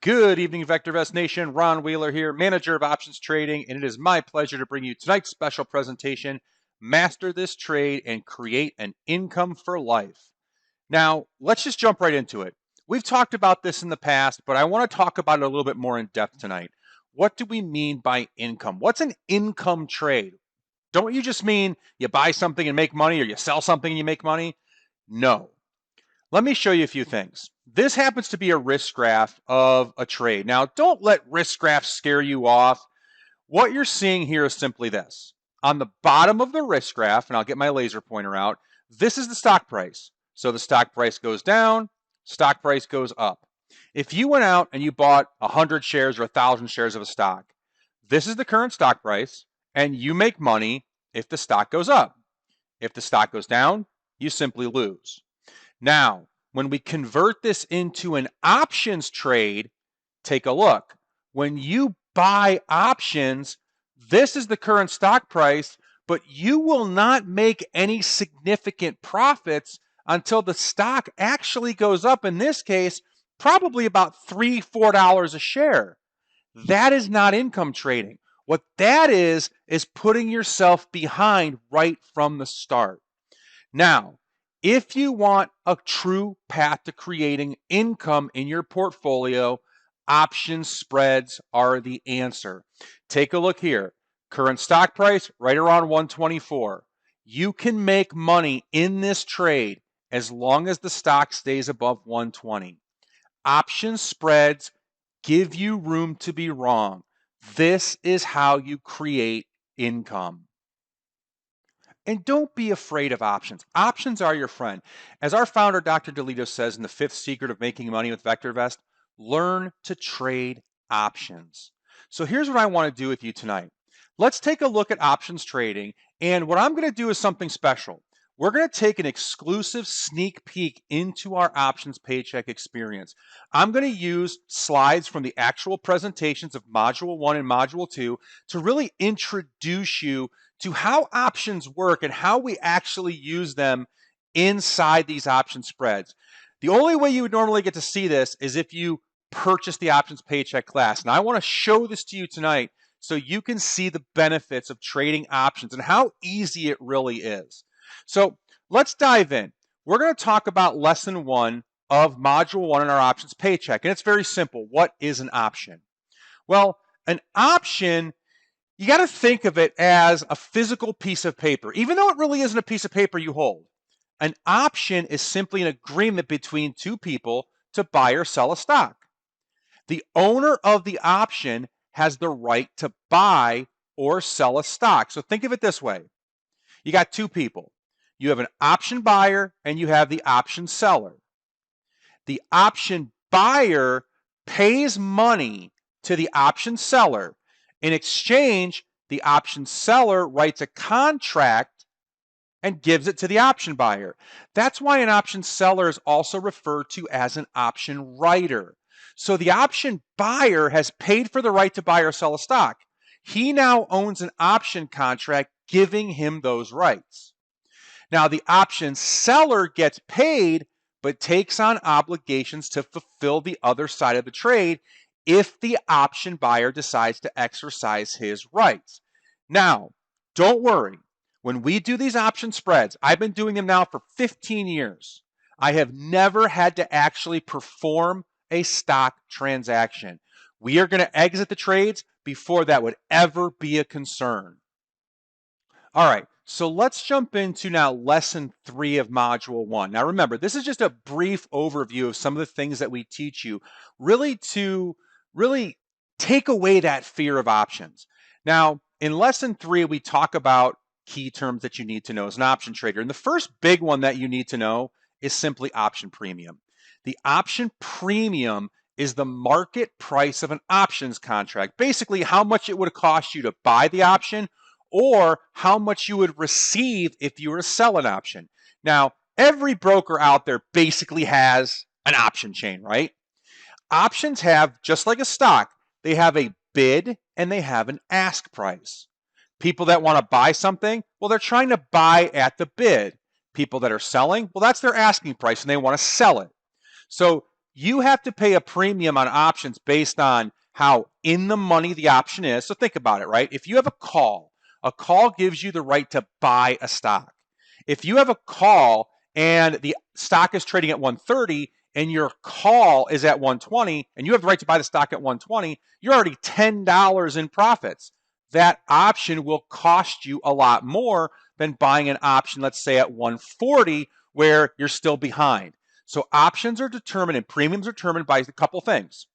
Good evening, VectorVest Nation. Ron Wheeler here, manager of options trading, and it is my pleasure to bring you tonight's special presentation, Master This Trade and Create an Income for Life. Now, let's just jump right into it. We've talked about this in the past, but I want to talk about it a little bit more in depth tonight. What do we mean by income? What's an income trade? Don't you just mean you buy something and make money, or you sell something and you make money? No. Let me show you a few things. This happens to be a risk graph of a trade. Now, don't let risk graphs scare you off. What you're seeing here is simply this. On the bottom of the risk graph, and I'll get my laser pointer out, this is the stock price. So the stock price goes down, stock price goes up. If you went out and you bought 100 shares or 1,000 shares of a stock, this is the current stock price, and you make money if the stock goes up. If the stock goes down, you simply lose. Now, when we convert this into an options trade, take a look. When you buy options, this is the current stock price, but you will not make any significant profits until the stock actually goes up. In this case, probably about $3, $4 a share. That is not income trading. What that is putting yourself behind right from the start. Now, if you want a true path to creating income in your portfolio, option spreads are the answer. Take a look here. Current stock price right around 124. You can make money in this trade as long as the stock stays above 120. Option spreads give you room to be wrong. This is how you create income. And don't be afraid of options. Options are your friend. As our founder, Dr. DiLiddo, says in the 5th secret of making money with VectorVest, learn to trade options. So here's what I want to do with you tonight. Let's take a look at options trading. And what I'm going to do is something special. We're going to take an exclusive sneak peek into our Options Paycheck Experience. I'm going to use slides from the actual presentations of Module 1 and Module 2 to really introduce you to how options work and how we actually use them inside these option spreads. The only way you would normally get to see this is if you purchase the Options Paycheck class. And I want to show this to you tonight so you can see the benefits of trading options and how easy it really is. So let's dive in. We're going to talk about lesson 1 of module 1 in our Options Paycheck. And it's very simple. What is an option? Well, an option, you got to think of it as a physical piece of paper, even though it really isn't a piece of paper you hold. An option is simply an agreement between two people to buy or sell a stock. The owner of the option has the right to buy or sell a stock. So think of it this way. You got two people. You have an option buyer and you have the option seller. The option buyer pays money to the option seller. In exchange, the option seller writes a contract and gives it to the option buyer. That's why an option seller is also referred to as an option writer. So the option buyer has paid for the right to buy or sell a stock. He now owns an option contract giving him those rights. Now, the option seller gets paid, but takes on obligations to fulfill the other side of the trade if the option buyer decides to exercise his rights. Now, don't worry. When we do these option spreads, I've been doing them now for 15 years. I have never had to actually perform a stock transaction. We are going to exit the trades before that would ever be a concern. All right, so let's jump into now lesson 3 of module 1. Now remember, this is just a brief overview of some of the things that we teach you, really to take away that fear of options. Now, in lesson 3, we talk about key terms that you need to know as an option trader. And the first big one that you need to know is simply option premium. The option premium is the market price of an options contract. Basically, how much it would cost you to buy the option or how much you would receive if you were to sell an option. Now, every broker out there basically has an option chain, right? Options have, just like a stock, they have a bid and they have an ask price. People that want to buy something, well, they're trying to buy at the bid. People that are selling, well, that's their asking price and they want to sell it. So you have to pay a premium on options based on how in the money the option is. So think about it, right? If you have a call gives you the right to buy a stock. If you have a call and the stock is trading at 130 and your call is at 120 and you have the right to buy the stock at 120, you're already $10 in profits. That option will cost you a lot more than buying an option, let's say at 140, where you're still behind. So options are determined and premiums are determined by a couple things: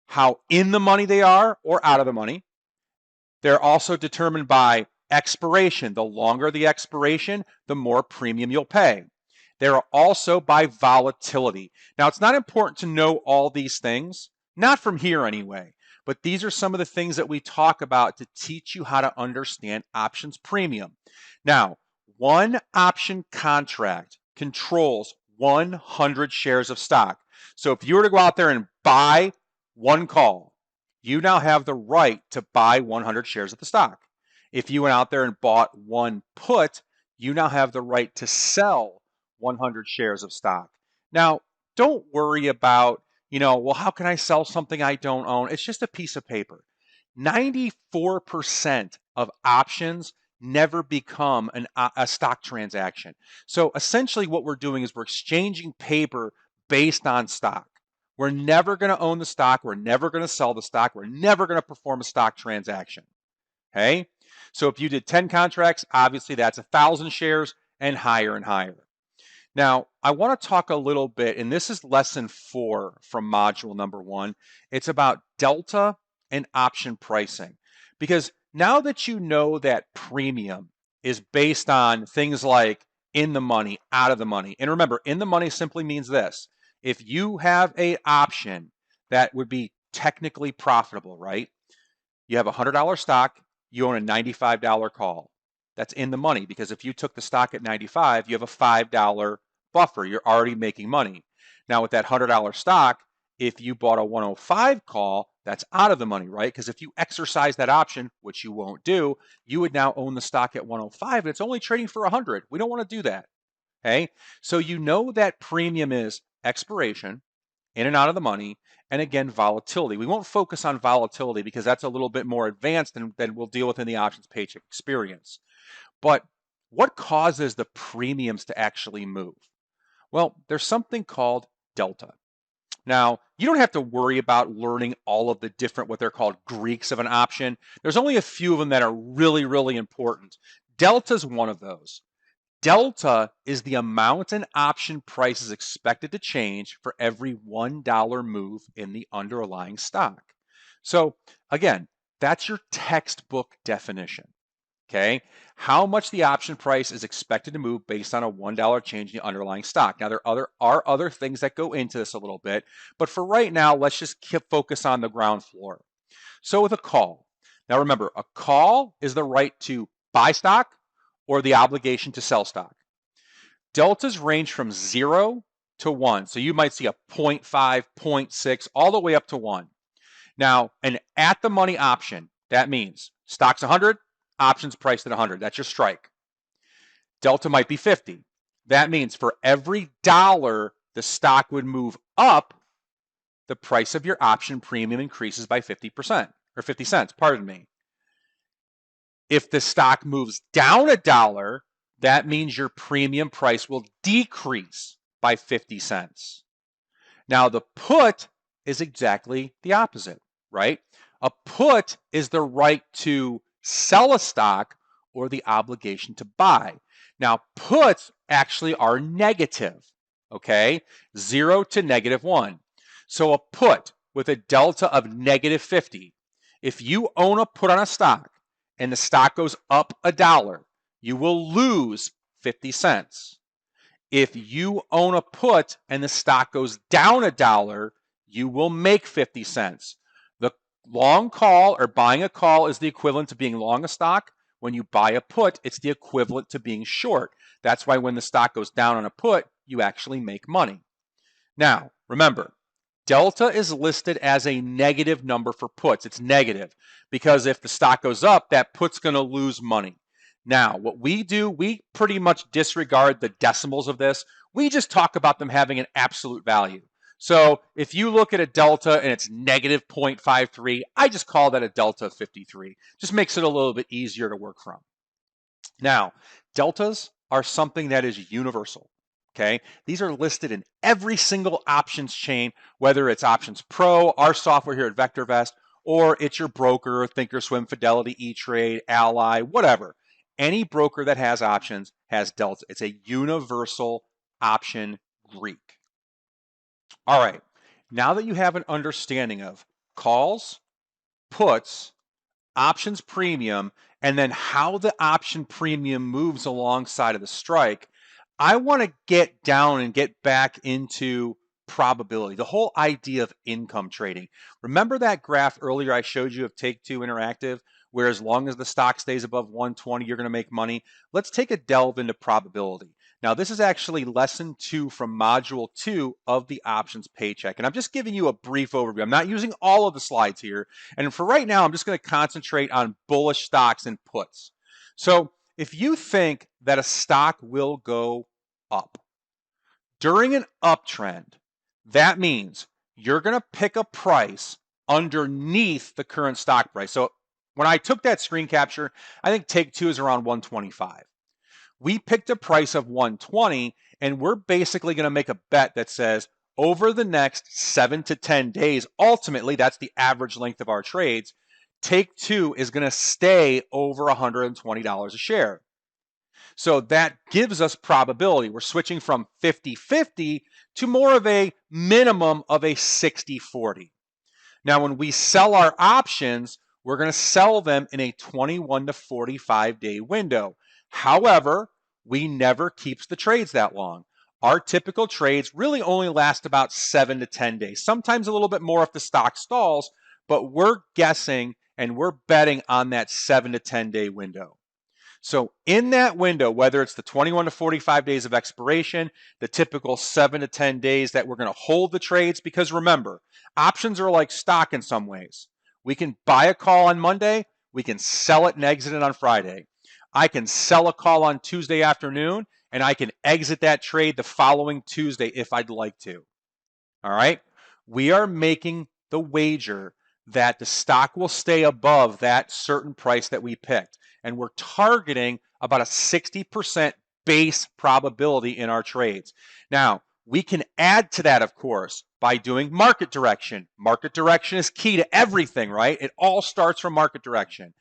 how in the money they are or out of the money. They're also determined by expiration. The longer the expiration, the more premium you'll pay. They're also by volatility. Now, it's not important to know all these things, not from here anyway, but these are some of the things that we talk about to teach you how to understand options premium. Now, one option contract controls 100 shares of stock. So if you were to go out there and buy one call, you now have the right to buy 100 shares of the stock. If you went out there and bought one put, you now have the right to sell 100 shares of stock. Now, don't worry about, well, how can I sell something I don't own? It's just a piece of paper. 94% of options never become a stock transaction. So essentially what we're doing is we're exchanging paper based on stock. We're never going to own the stock. We're never going to sell the stock. We're never going to perform a stock transaction. Okay? So if you did 10 contracts, obviously that's 1,000 shares and higher and higher. Now, I want to talk a little bit, and this is lesson 4 from module number 1. It's about delta and option pricing. Because now that you know that premium is based on things like in the money, out of the money, and remember, in the money simply means this: if you have an option that would be technically profitable, right? You have a $100 stock, you own a $95 call. That's in the money, because if you took the stock at 95, you have a $5 buffer. You're already making money. Now with that $100 stock, if you bought a 105 call, that's out of the money, right? Because if you exercise that option, which you won't do, you would now own the stock at 105 and it's only trading for 100. We don't want to do that. Okay? So you know that premium is expiration, in and out of the money, and again, volatility. We won't focus on volatility because that's a little bit more advanced than we'll deal with in the Options Paycheck Experience. But what causes the premiums to actually move? Well, there's something called delta. Now, you don't have to worry about learning all of the different, what they're called, Greeks of an option. There's only a few of them that are really, really important. Delta is one of those. Delta is the amount an option price is expected to change for every $1 move in the underlying stock. So again, that's your textbook definition. Okay, how much the option price is expected to move based on a $1 change in the underlying stock. Now, there are other things that go into this a little bit, but for right now, let's just focus on the ground floor. So with a call, now remember, a call is the right to buy stock or the obligation to sell stock. Deltas range from 0 to 1. So you might see a 0.5, 0.6, all the way up to 1. Now, an at the money option, that means stock's 100, options priced at 100. That's your strike. Delta might be 50. That means for every dollar the stock would move up, the price of your option premium increases by 50%, or 50 cents, pardon me. If the stock moves down $1, that means your premium price will decrease by 50 cents. Now, the put is exactly the opposite, right? A put is the right to sell a stock or the obligation to buy. Now, puts actually are negative, okay? 0 to -1. So a put with a delta of -50, if you own a put on a stock and the stock goes up $1, you will lose 50 cents. If you own a put and the stock goes down $1, you will make 50 cents. The long call or buying a call is the equivalent to being long a stock. When you buy a put, it's the equivalent to being short. That's why when the stock goes down on a put, you actually make money. Now, remember, delta is listed as a negative number for puts. It's negative because if the stock goes up, that put's going to lose money. Now, what we do, we pretty much disregard the decimals of this. We just talk about them having an absolute value. So if you look at a delta and it's negative 0.53, I just call that a delta of 53. Just makes it a little bit easier to work from. Now, deltas are something that is universal. Okay, these are listed in every single options chain, whether it's Options Pro, our software here at VectorVest, or it's your broker, Thinkorswim, Fidelity, E-Trade, Ally, whatever. Any broker that has options has delta. It's a universal option Greek. All right, now that you have an understanding of calls, puts, options premium, and then how the option premium moves alongside of the strike, I want to get down and get back into probability, the whole idea of income trading. Remember that graph earlier I showed you of Take-Two Interactive, where as long as the stock stays above 120, you're going to make money? Let's take a delve into probability. Now, this is actually lesson 2 from module 2 of the options paycheck. And I'm just giving you a brief overview. I'm not using all of the slides here. And for right now, I'm just going to concentrate on bullish stocks and puts. So if you think that a stock will go up during an uptrend, that means you're going to pick a price underneath the current stock price. So when I took that screen capture, I think Take-Two is around 125. We picked a price of 120, and we're basically going to make a bet that says over the next 7 to 10 days, ultimately, that's the average length of our trades, Take-Two is going to stay over $120 a share. So that gives us probability. We're switching from 50-50 to more of a minimum of a 60-40. Now, when we sell our options, we're going to sell them in a 21 to 45 day window. However, we never keeps the trades that long. Our typical trades really only last about 7 to 10 days, sometimes a little bit more if the stock stalls, but we're guessing and we're betting on that 7 to 10 day window. So in that window, whether it's the 21 to 45 days of expiration, the typical 7 to 10 days that we're going to hold the trades, because remember, options are like stock in some ways. We can buy a call on Monday, we can sell it and exit it on Friday. I can sell a call on Tuesday afternoon, and I can exit that trade the following Tuesday if I'd like to. All right? We are making the wager that the stock will stay above that certain price that we picked. And we're targeting about a 60% base probability in our trades. Now, we can add to that, of course, by doing market direction. Market direction is key to everything, right? It all starts from market direction.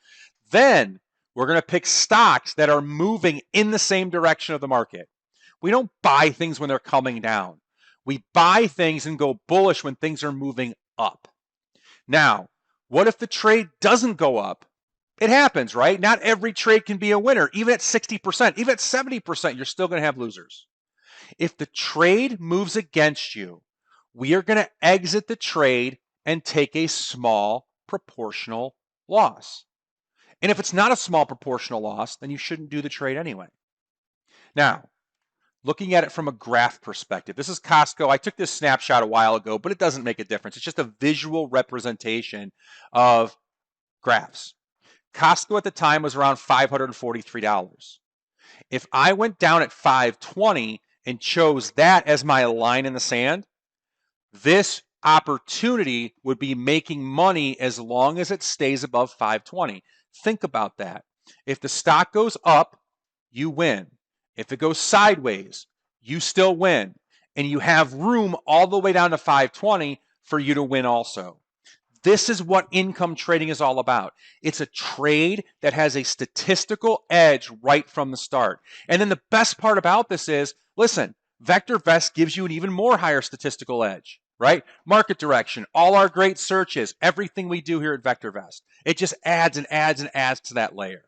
Then we're going to pick stocks that are moving in the same direction of the market. We don't buy things when they're coming down. We buy things and go bullish when things are moving up. Now, what if the trade doesn't go up? It happens, right? Not every trade can be a winner. Even at 60%, even at 70%, you're still going to have losers. If the trade moves against you, we are going to exit the trade and take a small proportional loss. And if it's not a small proportional loss, then you shouldn't do the trade anyway. Now, looking at it from a graph perspective, this is Costco. I took this snapshot a while ago, but it doesn't make a difference. It's just a visual representation of graphs. Costco at the time was around $543. If I went down at 520 and chose that as my line in the sand, this opportunity would be making money as long as it stays above 520. Think about that. If the stock goes up, you win. If it goes sideways, you still win. And you have room all the way down to 520 for you to win also. This is what income trading is all about. It's a trade that has a statistical edge right from the start. And then the best part about this is, listen, VectorVest gives you an even more higher statistical edge, right? Market direction, all our great searches, everything we do here at VectorVest. It just adds and adds and adds to that layer.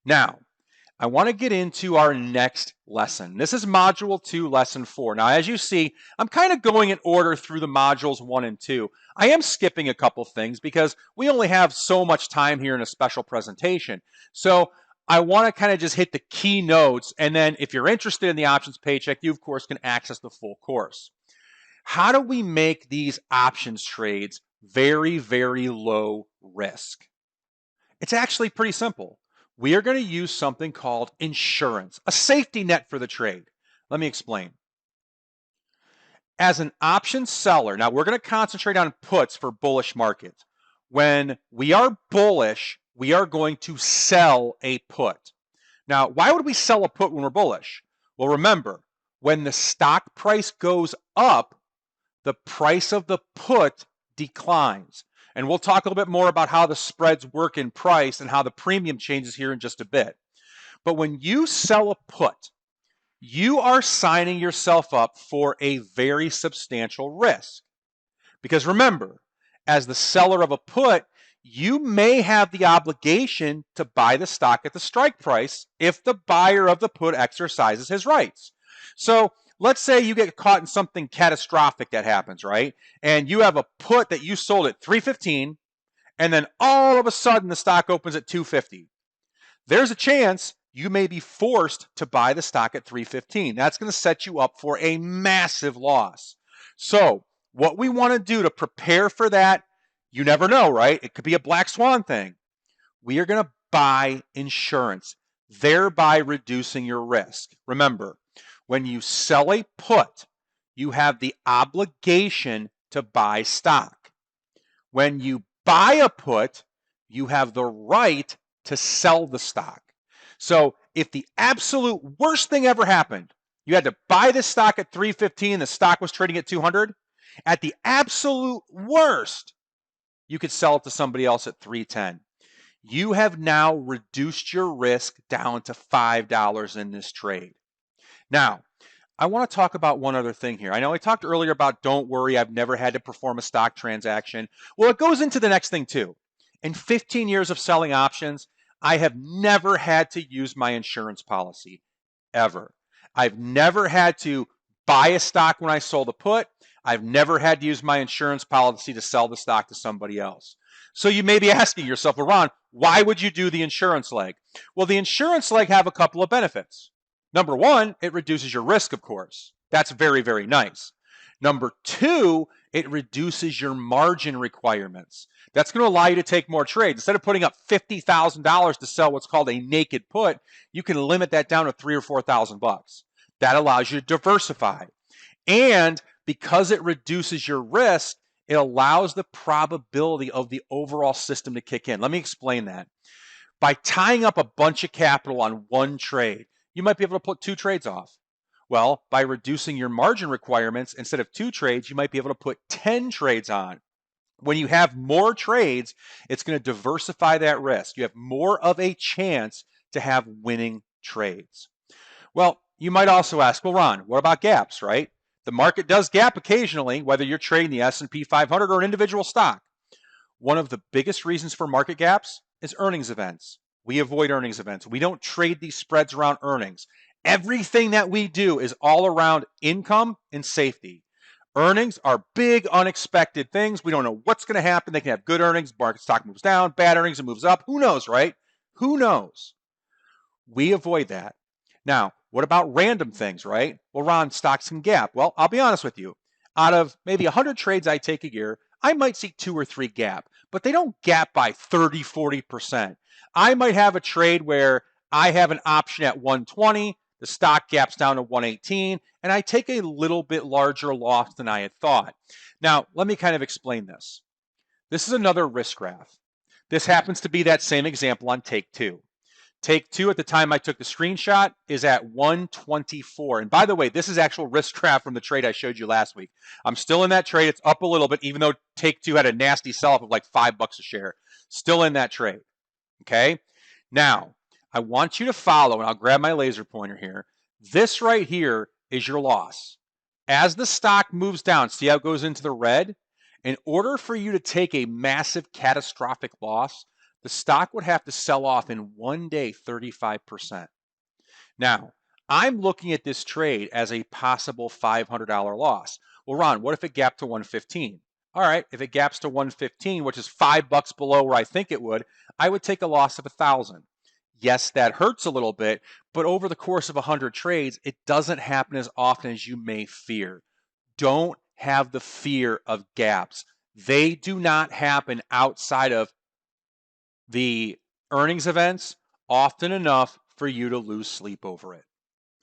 Now, I want to get into our next lesson. This is Module 2, Lesson 4. Now, as you see, I'm kind of going in order through the Modules 1 and 2. I am skipping a couple things because we only have so much time here in a special presentation. So I want to kind of just hit the key notes, and then if you're interested in the Options Paycheck, you, of course, can access the full course. How do we make these options trades very, very low risk? It's actually pretty simple. We are going to use something called insurance, a safety net for the trade. Let me explain. As an option seller, now we're going to concentrate on puts for bullish markets. When we are bullish, we are going to sell a put. Now, why would we sell a put when we're bullish? Well, remember, when the stock price goes up, the price of the put declines. And we'll talk a little bit more about how the spreads work in price and how the premium changes here in just a bit. But when you sell a put, you are signing yourself up for a very substantial risk. Because remember, as the seller of a put, you may have the obligation to buy the stock at the strike price if the buyer of the put exercises his rights. So let's say you get caught in something catastrophic that happens, right? And you have a put that you sold at $3.15, and then all of a sudden the stock opens at $2.50. There's a chance you may be forced to buy the stock at $3.15. That's going to set you up for a massive loss. So what we want to do to prepare for that, you never know, right? It could be a black swan thing. We are going to buy insurance, thereby reducing your risk. Remember, when you sell a put, you have the obligation to buy stock. When you buy a put, you have the right to sell the stock. So if the absolute worst thing ever happened, you had to buy this stock at $3.15, the stock was trading at $200, at the absolute worst, you could sell it to somebody else at $3.10. You have now reduced your risk down to $5 in this trade. Now, I want to talk about one other thing here. I know I talked earlier about don't worry, I've never had to perform a stock transaction. Well, it goes into the next thing too. In 15 years of selling options, I have never had to use my insurance policy, ever. I've never had to buy a stock when I sold a put. I've never had to use my insurance policy to sell the stock to somebody else. So you may be asking yourself, well, Ron, why would you do the insurance leg? Well, the insurance leg have a couple of benefits. Number one, it reduces your risk, of course. That's very, very nice. Number two, it reduces your margin requirements. That's going to allow you to take more trades. Instead of putting up $50,000 to sell what's called a naked put, you can limit that down to $3,000 or $4,000. That allows you to diversify. And because it reduces your risk, it allows the probability of the overall system to kick in. Let me explain that. By tying up a bunch of capital on one trade, you might be able to put 2 trades off. Well, by reducing your margin requirements, instead of 2 trades, you might be able to put 10 trades on. When you have more trades, it's going to diversify that risk. You have more of a chance to have winning trades. Well, you might also ask, well, Ron, what about gaps, right? The market does gap occasionally, whether you're trading the S&P 500 or an individual stock. One of the biggest reasons for market gaps is earnings events. We avoid earnings events. We don't trade these spreads around earnings. Everything that we do is all around income and safety. Earnings are big, unexpected things. We don't know what's going to happen. They can have good earnings, market stock moves down, bad earnings, it moves up. Who knows, right? Who knows? We avoid that. Now, what about random things, right? Well, Ron, stocks can gap. Well, I'll be honest with you. Out of maybe 100 trades I take a year, I might see 2 or 3 gap, but they don't gap by 30, 40%. I might have a trade where I have an option at 120, the stock gaps down to 118, and I take a little bit larger loss than I had thought. Now, let me kind of explain this. This is another risk graph. This happens to be that same example on Take 2. Take 2 at the time I took the screenshot is at 124. And by the way, this is actual risk graph from the trade I showed you last week. I'm still in that trade. It's up a little bit, even though Take 2 had a nasty sell-off of like $5 a share. Still in that trade. Okay? Now, I want you to follow, and I'll grab my laser pointer here. This right here is your loss. As the stock moves down, see how it goes into the red? In order for you to take a massive catastrophic loss, the stock would have to sell off in one day 35%. Now, I'm looking at this trade as a possible $500 loss. Well, Ron, what if it gapped to 115? All right, if it gaps to 115, which is $5 below where I think it would, I would take a loss of 1,000. Yes, that hurts a little bit, but over the course of 100 trades, it doesn't happen as often as you may fear. Don't have the fear of gaps. They do not happen outside of the earnings events often enough for you to lose sleep over it.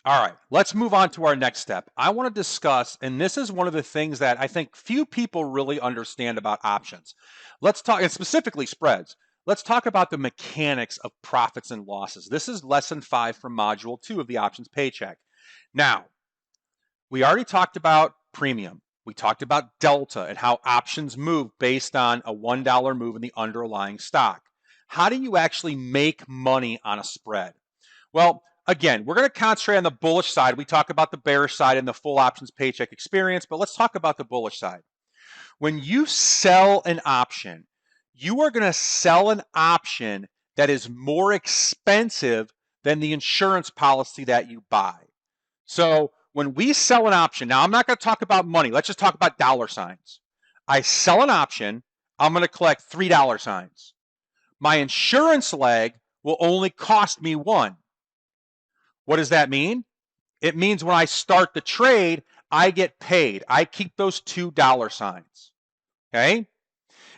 All right, let's move on to our next step. I want to discuss, and this is one of the things that I think few people really understand about options. Let's talk, and specifically spreads. Let's talk about the mechanics of profits and losses. This is lesson 5 from module 2 of the options paycheck. Now, we already talked about premium. We talked about delta and how options move based on a $1 move in the underlying stock. How do you actually make money on a spread? Well, again, we're going to concentrate on the bullish side. We talk about the bearish side in the full options paycheck experience, but let's talk about the bullish side. When you sell an option, you are going to sell an option that is more expensive than the insurance policy that you buy. So when we sell an option, now I'm not going to talk about money. Let's just talk about dollar signs. I sell an option, I'm going to collect $3 signs. My insurance leg will only cost me 1. What does that mean? It means when I start the trade, I get paid. I keep those $2 signs. Okay?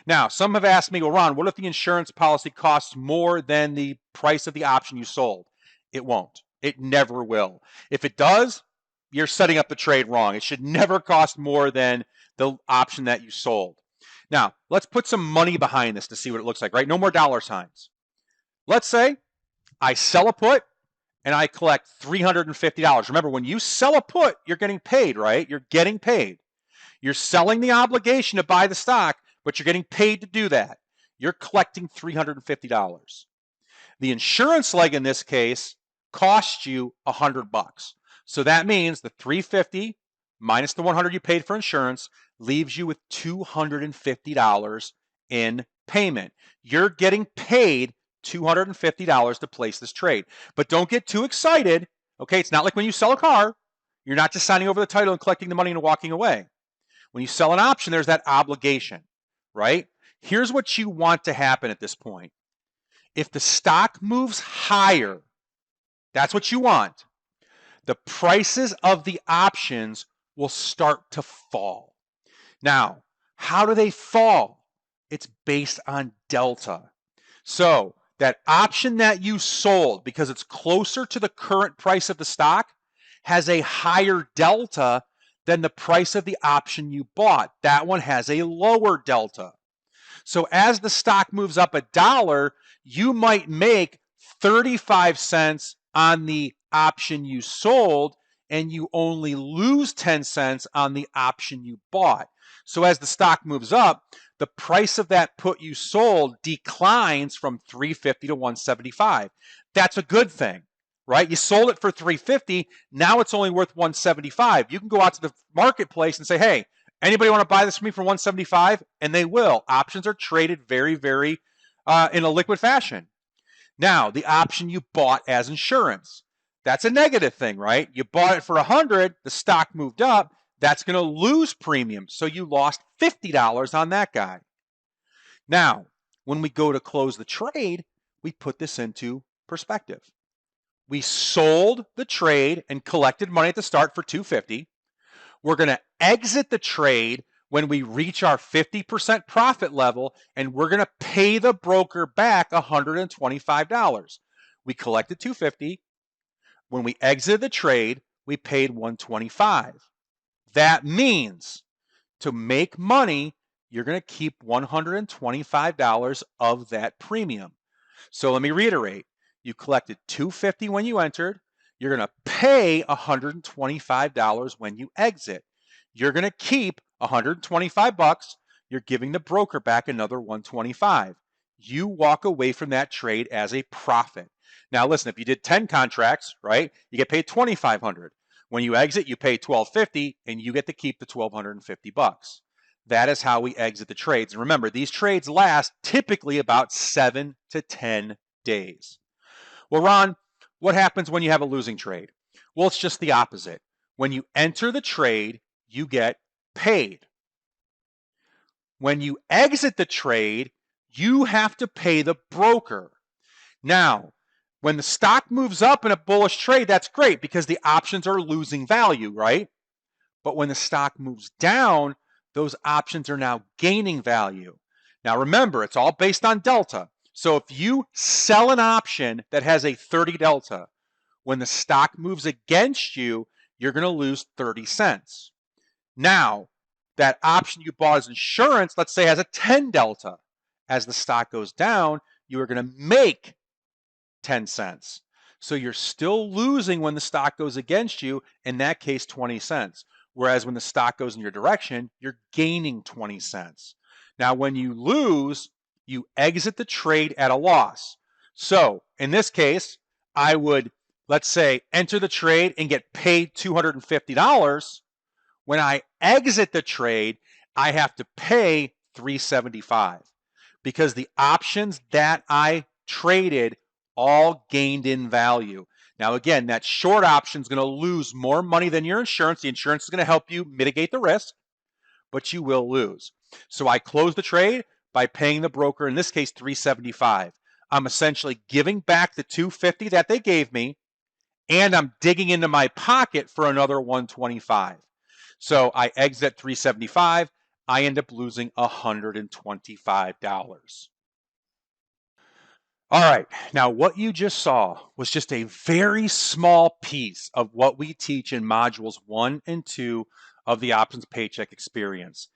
Now, some have asked me, well, Ron, what if the insurance policy costs more than the price of the option you sold? It won't. It never will. If it does, you're setting up the trade wrong. It should never cost more than the option that you sold. Now, let's put some money behind this to see what it looks like, right? No more dollar signs. Let's say I sell a put and I collect $350. Remember, when you sell a put, you're getting paid, right? You're getting paid. You're selling the obligation to buy the stock, but you're getting paid to do that. You're collecting $350. The insurance leg in this case costs you $100. So that means the $350 minus the $100 you paid for insurance leaves you with $250 in payment. You're getting paid $250 to place this trade. But don't get too excited. Okay, it's not like when you sell a car. You're not just signing over the title and collecting the money and walking away. When you sell an option, there's that obligation, right? Here's what you want to happen at this point. If the stock moves higher, that's what you want, the prices of the options will start to fall. Now, how do they fall? It's based on delta. So that option that you sold, because it's closer to the current price of the stock, has a higher delta than the price of the option you bought. That one has a lower delta. So as the stock moves up $1, you might make 35 cents on the option you sold, and you only lose 10 cents on the option you bought. So as the stock moves up, the price of that put you sold declines from $350 to $175. That's a good thing, right? You sold it for $350. Now it's only worth $175. You can go out to the marketplace and say, hey, anybody want to buy this from me for $175? And they will. Options are traded very, very in a liquid fashion. Now, the option you bought as insurance, that's a negative thing, right? You bought it for $100, the stock moved up, that's going to lose premium. So you lost $50 on that guy. Now, when we go to close the trade, we put this into perspective. We sold the trade and collected money at the start for $250. We're going to exit the trade when we reach our 50% profit level, and we're going to pay the broker back $125. We collected $250. When we exited the trade, we paid $125. That means to make money, you're going to keep $125 of that premium. So let me reiterate. You collected $250 when you entered. You're going to pay $125 when you exit. You're going to keep $125. You're giving the broker back another $125. You walk away from that trade as a profit. Now listen, if you did 10 contracts, right, you get paid $2,500. When you exit, you pay $1,250 and you get to keep the $1,250. That is how we exit the trades. And remember, these trades last typically about 7 to 10 days. Well, Ron, what happens when you have a losing trade? Well, it's just the opposite. When you enter the trade, you get paid. When you exit the trade, you have to pay the broker. Now, when the stock moves up in a bullish trade, that's great because the options are losing value, right? But when the stock moves down, those options are now gaining value. Now remember, it's all based on delta. So if you sell an option that has a 30 delta, When the stock moves against you, you're going to lose 30 cents. Now, that option you bought as insurance, let's say, has a 10 delta. As the stock goes down, you are going to make 10 cents. So you're still losing when the stock goes against you, in that case, 20 cents. Whereas when the stock goes in your direction, you're gaining 20 cents. Now, when you lose, you exit the trade at a loss. So in this case, I would, let's say, enter the trade and get paid $250. When I exit the trade, I have to pay $375 because the options that I traded all gained in value. Now, again, that short option is going to lose more money than your insurance. The insurance is going to help you mitigate the risk, but you will lose. So I close the trade by paying the broker, in this case, $375. I'm essentially giving back the $250 that they gave me, and I'm digging into my pocket for another $125. So I exit $375. I end up losing $125. All right, now what you just saw was just a very small piece of what we teach in modules 1 and 2 of the Options Paycheck Experience.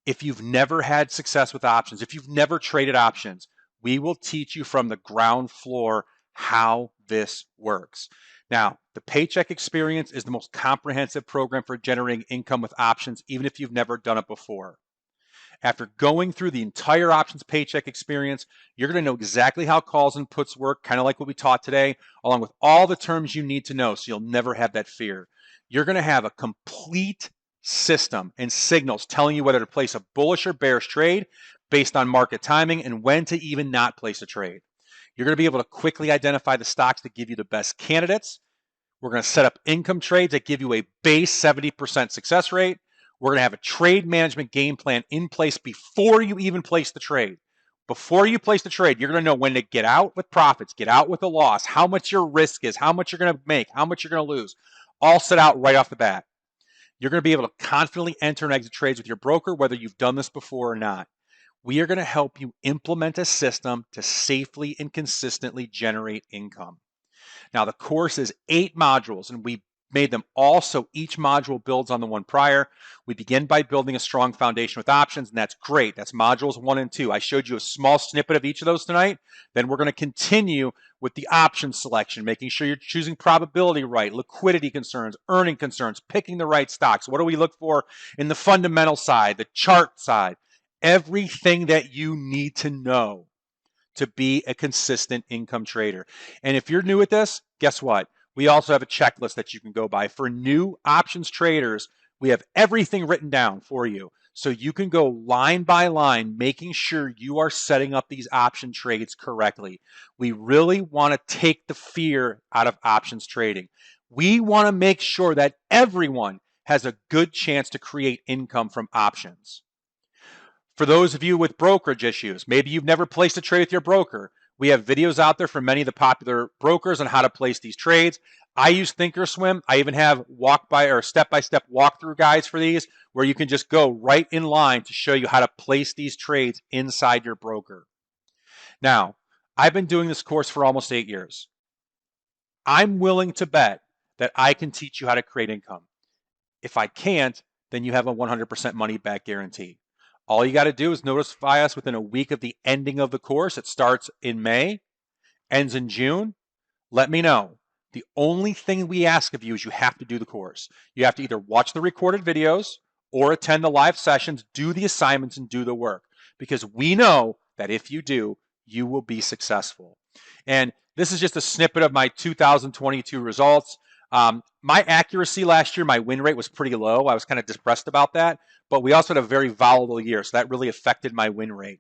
If you've never had success with options, if you've never traded options, we will teach you from the ground floor how this works. Now, the Paycheck Experience is the most comprehensive program for generating income with options, even if you've never done it before. After going through the entire Options Paycheck Experience, you're going to know exactly how calls and puts work, kind of like what we taught today, along with all the terms you need to know so you'll never have that fear. You're going to have a complete system and signals telling you whether to place a bullish or bearish trade based on market timing and when to even not place a trade. You're going to be able to quickly identify the stocks that give you the best candidates. We're going to set up income trades that give you a base 70% success rate. We're going to have a trade management game plan in place before you even place the trade. Before you place the trade, you're going to know when to get out with profits, get out with a loss, how much your risk is, how much you're going to make, how much you're going to lose, all set out right off the bat. You're going to be able to confidently enter and exit trades with your broker, whether you've done this before or not. We are going to help you implement a system to safely and consistently generate income. Now, the course is 8 modules, and we made them all so each module builds on the one prior. We begin by building a strong foundation with options, and that's great. That's modules 1 and 2. I showed you a small snippet of each of those tonight. Then we're going to continue with the option selection, making sure you're choosing probability right, liquidity concerns, earning concerns, picking the right stocks. What do we look for in the fundamental side, the chart side? Everything that you need to know to be a consistent income trader. And if you're new at this, guess what? We also have a checklist that you can go by. For new options traders, we have everything written down for you. So you can go line by line, making sure you are setting up these option trades correctly. We really want to take the fear out of options trading. We want to make sure that everyone has a good chance to create income from options. For those of you with brokerage issues, maybe you've never placed a trade with your broker. We have videos out there from many of the popular brokers on how to place these trades. I use Thinkorswim. I even have step-by-step walkthrough guides for these where you can just go right in line to show you how to place these trades inside your broker. Now, I've been doing this course for almost 8 years. I'm willing to bet that I can teach you how to create income. If I can't, then you have a 100% money back guarantee. All you got to do is notify us within a week of the ending of the course. It starts in May, ends in June. Let me know. The only thing we ask of you is you have to do the course. You have to either watch the recorded videos or attend the live sessions, do the assignments, and do the work. Because we know that if you do, you will be successful. And this is just a snippet of my 2022 results. My accuracy last year, my win rate was pretty low. I was kind of depressed about that, but we also had a very volatile year, so that really affected my win rate.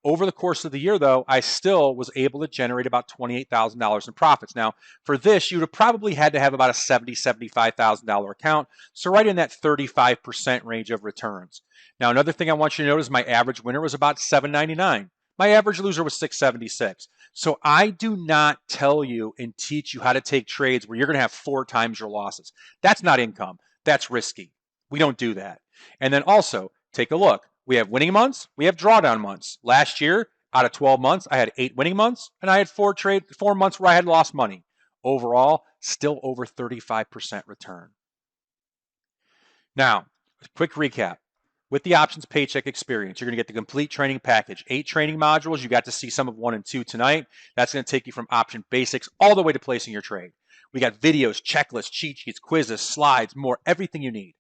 Over the course of the year, though, I still was able to generate about $28,000 in profits. Now, for this, you would have probably had to have about a $70,000, $75,000 account, so right in that 35% range of returns. Now, another thing I want you to notice, my average winner was about $799. My average loser was $676. So I do not tell you and teach you how to take trades where you're going to have 4 times your losses. That's not income. That's risky. We don't do that. And then also, take a look. We have winning months. We have drawdown months. Last year, out of 12 months, I had 8 winning months, and I had 4 months where I had lost money. Overall, still over 35% return. Now, quick recap. With the Options Paycheck Experience, you're going to get the complete training package. 8 training modules. You got to see some of 1 and 2 tonight. That's going to take you from option basics all the way to placing your trade. We got videos, checklists, cheat sheets, quizzes, slides, more, everything you need.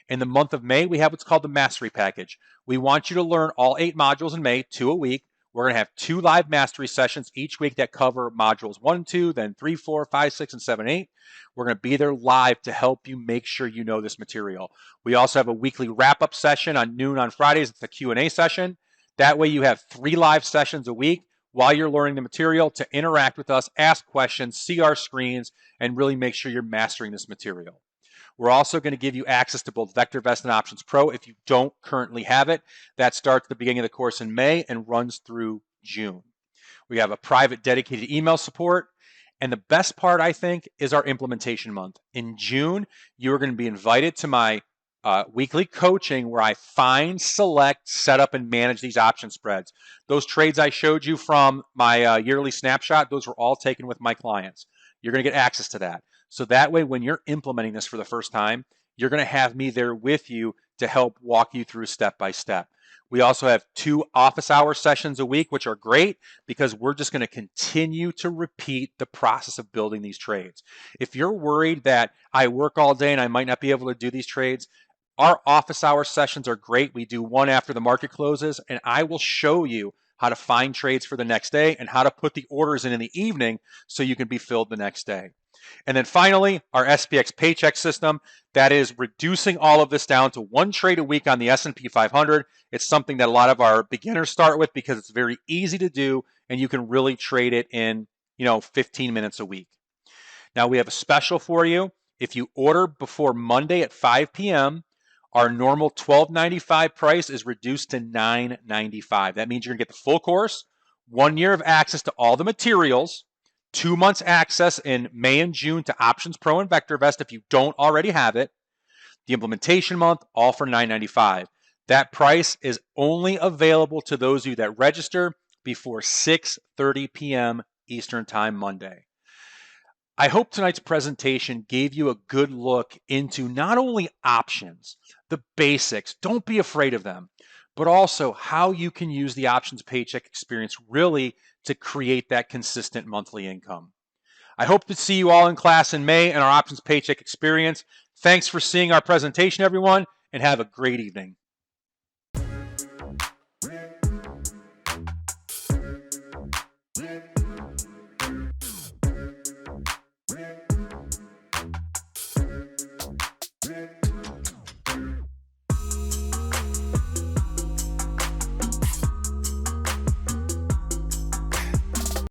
In the month of May, we have what's called the Mastery Package. We want you to learn all 8 modules in May, 2 a week. We're going to have 2 live mastery sessions each week that cover modules 1 and 2, then 3, 4, 5, 6, and 7, 8. We're going to be there live to help you make sure you know this material. We also have a weekly wrap-up session on noon on Fridays. It's a Q&A session. That way you have 3 live sessions a week while you're learning the material to interact with us, ask questions, see our screens, and really make sure you're mastering this material. We're also going to give you access to both VectorVest and Options Pro if you don't currently have it. That starts at the beginning of the course in May and runs through June. We have a private dedicated email support. And the best part, I think, is our implementation month. In June, you are going to be invited to my weekly coaching where I find, select, set up, and manage these option spreads. Those trades I showed you from my yearly snapshot, those were all taken with my clients. You're going to get access to that. So that way, when you're implementing this for the first time, you're going to have me there with you to help walk you through step by step. We also have 2 office hour sessions a week, which are great because we're just going to continue to repeat the process of building these trades. If you're worried that I work all day and I might not be able to do these trades, our office hour sessions are great. We do one after the market closes, and I will show you how to find trades for the next day and how to put the orders in the evening so you can be filled the next day. And then finally, our SPX paycheck system, that is reducing all of this down to 1 trade a week on the S&P 500. It's something that a lot of our beginners start with because it's very easy to do and you can really trade it in, 15 minutes a week. Now we have a special for you. If you order before Monday at 5 p.m., our normal $12.95 price is reduced to $9.95. That means you're going to get the full course, 1 year of access to all the materials, 2 months access in May and June to Options Pro and VectorVest if you don't already have it. The implementation month, all for $9.95. That price is only available to those of you that register before 6:30 p.m. Eastern Time Monday. I hope tonight's presentation gave you a good look into not only options, the basics, don't be afraid of them, but also how you can use the Options Paycheck Experience really to create that consistent monthly income. I hope to see you all in class in May in our Options Paycheck Experience. Thanks for seeing our presentation, everyone, and have a great evening.